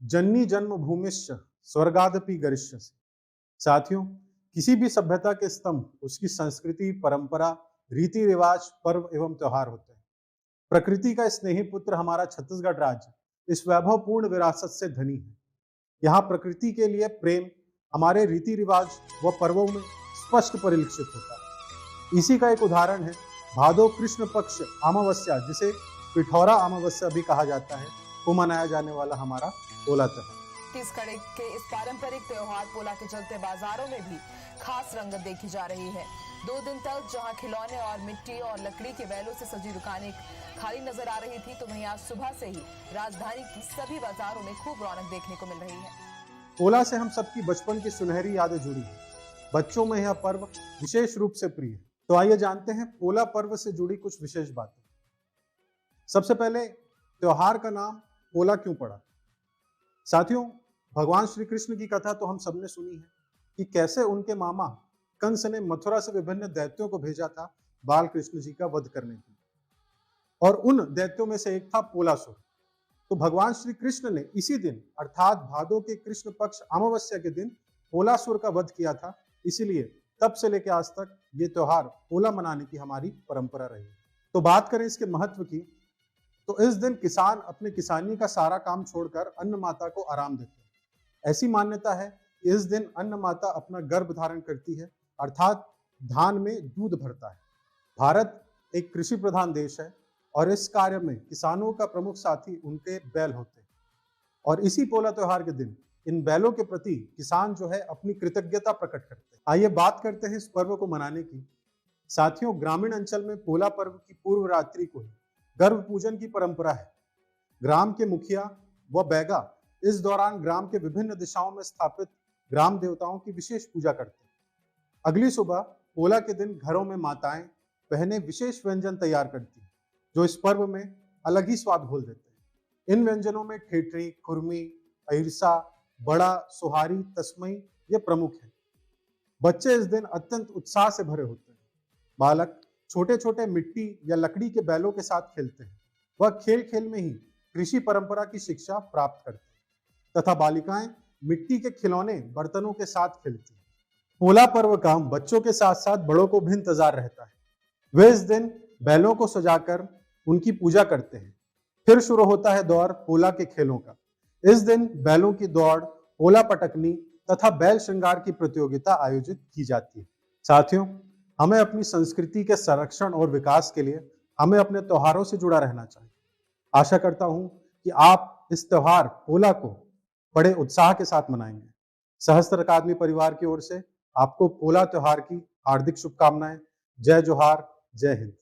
जननी जन्मभूमिश्च स्वर्गादपि गरिष्यसि। साथियों, किसी भी सभ्यता के स्तंभ उसकी संस्कृति, परंपरा, रीति रिवाज, पर्व एवं त्योहार होते हैं। प्रकृति का स्नेही पुत्र हमारा छत्तीसगढ़ राज्य इस वैभवपूर्ण विरासत से धनी है। यहाँ प्रकृति के लिए प्रेम हमारे रीति रिवाज व पर्वों में स्पष्ट परिलक्षित होता है। इसी का एक उदाहरण है भादो कृष्ण पक्ष अमावस्या, जिसे पिठौरा अमावस्या भी कहा जाता है, को मनाया जाने वाला हमारा पोला त्योहार। छत्तीसगढ़ के इस पारंपरिक त्योहार पोला के चलते बाजारों में भी खास रंगत देखी जा रही है। 2 दिन तक जहां खिलौने और मिट्टी और लकड़ी के बैलों से सजी दुकानें खाली नजर आ रही थी, तो वहीं आज सुबह से ही राजधानी की सभी बाजारों में खूब रौनक देखने को मिल रही है। पोला से हम सबकी बचपन की सुनहरी यादें जुड़ी हैं। बच्चों में यह पर्व विशेष रूप से प्रिय है। तो आइए जानते हैं पोला पर्व से जुड़ी कुछ विशेष बातें। सबसे पहले, त्योहार का नाम पोला क्यों पड़ा? साथियों, भगवान श्री कृष्ण की कथा तो हम सबने सुनी है कि कैसे उनके मामा कंस ने मथुरा से विभिन्न दैत्यों को भेजा था बाल कृष्ण जी का वध करने के लिए, और उन दैत्यों में से एक था पोलासुर। तो भगवान श्री कृष्ण ने इसी दिन अर्थात भादो के कृष्ण पक्ष अमावस्या के दिन पोलासुर का वध किया था। इसीलिए तब से लेकर आज तक ये त्योहार पोला मनाने की हमारी परंपरा रही है। तो बात करें इसके महत्व की, तो इस दिन किसान अपने किसानी का सारा काम छोड़कर अन्न माता को आराम देते हैं। ऐसी मान्यता है कि इस दिन अन्न माता अपना गर्भ धारण करती है, अर्थात धान में दूध भरता है। भारत एक कृषि प्रधान देश है और इस कार्य में किसानों का प्रमुख साथी उनके बैल होते हैं। और इसी पोला त्योहार के दिन इन बैलों के प्रति किसान जो है अपनी कृतज्ञता प्रकट करते हैं। आइए बात करते हैं इस पर्व को मनाने की। साथियों, ग्रामीण अंचल में पोला पर्व की पूर्व रात्रि को ही गर्भ पूजन की परंपरा है। ग्राम के मुखिया व बैगा इस दौरान ग्राम के विभिन्न दिशाओं में स्थापित ग्राम देवताओं की विशेष पूजा करते हैं। अगली सुबह पोला के दिन घरों में माताएं बहनें विशेष व्यंजन तैयार करती हैं, जो इस पर्व में अलग ही स्वाद घोल देते हैं। इन व्यंजनों में ठेठरी, खुरमी, अहिरसा, बड़ा, सुहारी, तस्मई ये प्रमुख हैं। बच्चे इस दिन अत्यंत उत्साह से भरे होते हैं। बालक छोटे छोटे मिट्टी या लकड़ी के बैलों के साथ खेलते हैं। वह खेल खेल में ही कृषि परंपरा की शिक्षा प्राप्त करते हैं तथा बालिकाएं मिट्टी के खिलौने बर्तनों के साथ खेलती हैं। पोला पर्व का बच्चों के साथ साथ बड़ों को भी इंतजार रहता है। वे इस दिन बैलों को सजाकर उनकी पूजा करते हैं। फिर शुरू होता है दौर पोला के खेलों का। इस दिन बैलों की दौड़, पोला पटकनी तथा बैल श्रृंगार की प्रतियोगिता आयोजित की जाती है। साथियों, हमें अपनी संस्कृति के संरक्षण और विकास के लिए हमें अपने त्योहारों से जुड़ा रहना चाहिए। आशा करता हूं कि आप इस त्योहार पोला को बड़े उत्साह के साथ मनाएंगे। सहस्त्र अकादमी परिवार की ओर से आपको पोला त्योहार की हार्दिक शुभकामनाएं। जय जोहार, जय हिंद।